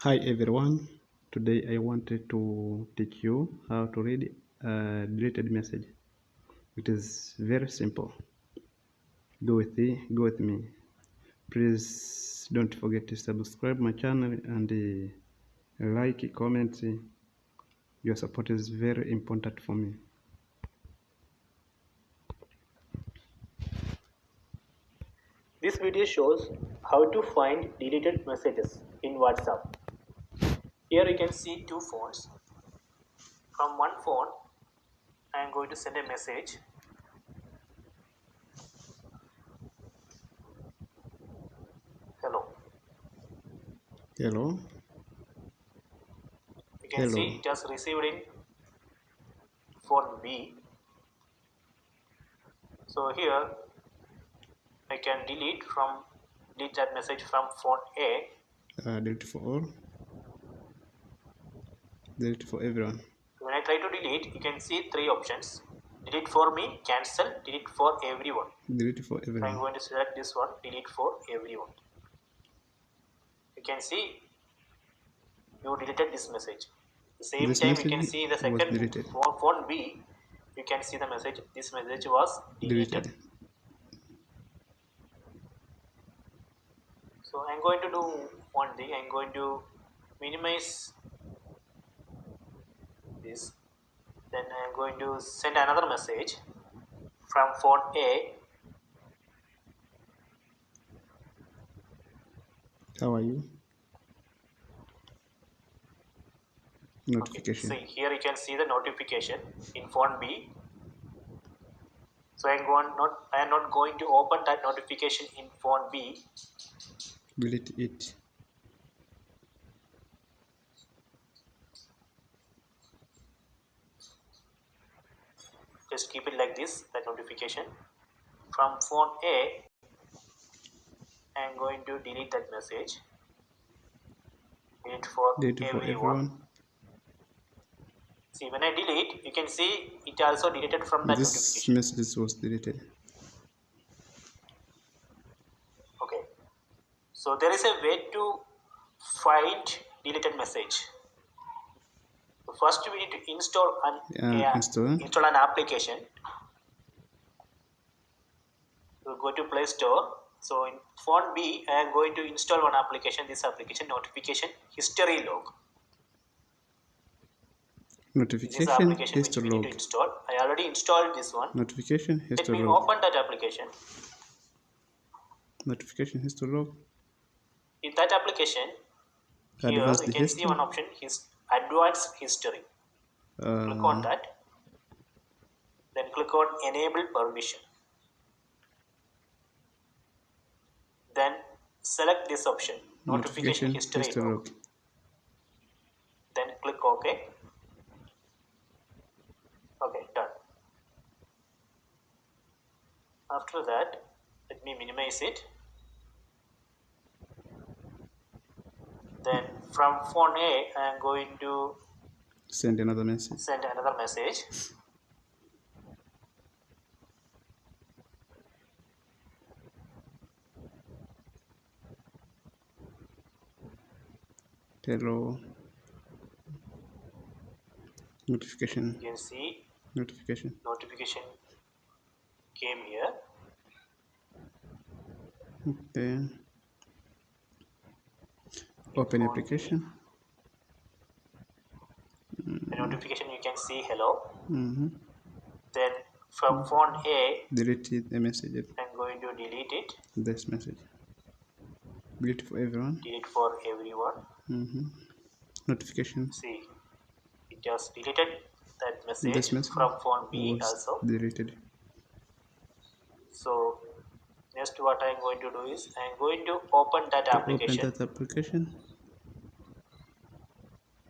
Hi everyone, today I wanted to teach you how to read a deleted message. It is very simple. Go with me. Please don't forget to subscribe my channel and like, comment. Your support is very important for me. This video shows how to find deleted messages in WhatsApp. Here you can see two phones. From one phone, I am going to send a message. Hello. Hello? You can see Hello. it has received in phone B. So here I can delete that message from phone A. Delete for all. Delete for everyone. When I try to delete, you can see three options. Delete for me, cancel, delete for everyone. Delete for I am everyone. going to select this one, delete for everyone. You can see you deleted this message. The same This time you can message see the was second deleted. phone B, you can see the message, this message was deleted. Deleted. So I'm going to do one thing, I'm going to minimize this, then I'm going to send another message from phone A. How are you? Okay, so Notification. here you can see the notification in phone B. So I am not going to open that notification in phone B. Delete it. Just keep it like this, that notification. From phone A, I am going to delete that message. Delete for Delete for everyone. everyone. See, when I delete, you can see it also deleted from that This notification. message was deleted. Okay. So there is a way to find deleted message. So first we need to install Install. an application. We'll go to Play Store. So in phone B, I am going to install one application. This application, notification history log. This is the Notification application which history we need to log. install. I already installed this one. Notification Let history me log. open that application. Notification history log. In that application, here Advanced you can see history. one option, advanced history. Click on Uh, that. Then click on enable permission. Then select this option, notification Notification history history log. log. Then click OK. Okay, done. After that, let me minimize it. Then from phone A, I am going to Send another message. send another message. Hello. Notification. You can see Notification. notification came here. Okay. In Open phone B. application. The notification you can see hello. Mm-hmm. Then from phone A, Delete the message. I'm going to delete it. This message. Delete for everyone. Delete for everyone. Mm-hmm. Notification. See, it just deleted that This message message from phone B was also. deleted. So next what I'm going to do is I'm going to open that To open application. that application,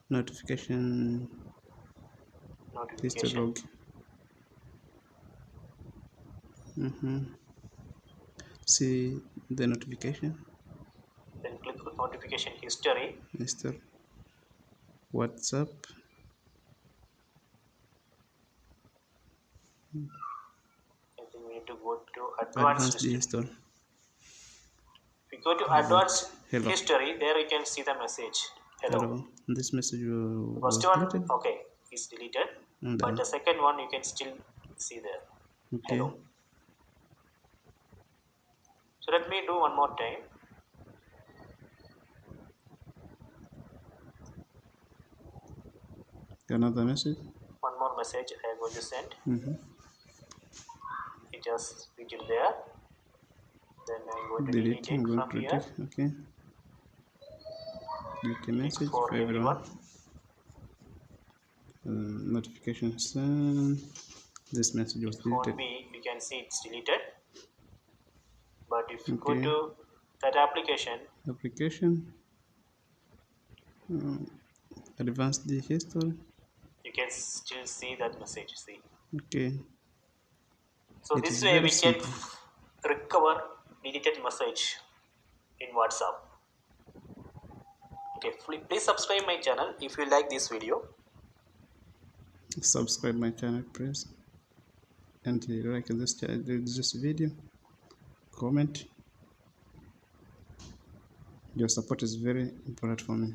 notification history Notification. log. See the notification. Then click on notification history. Mr. WhatsApp. I think we need to go to advanced Advanced history. install. If you go to About advanced hello. history, there you can see the message. hello. This message The was first one, deleted. okay, is deleted, And but the second one you can still see there. okay, Hello. So let me do one more time. another message. One more message I am going to send. Mm-hmm. It just read it there. Then I'm going to delete I'm it going from to here. delete. Okay. Delete a Delete message for for everyone. everyone. Notification sent. This message was In phone deleted. B, you can see it's deleted. But if you go Okay. to that application, Application. Advanced history. you can still see that message. See. Okay. So It this is way very we can simple. recover deleted message in WhatsApp. Okay, please subscribe my channel if you like this video. Subscribe my channel, please, and like this video. Comment. Your support is very important for me.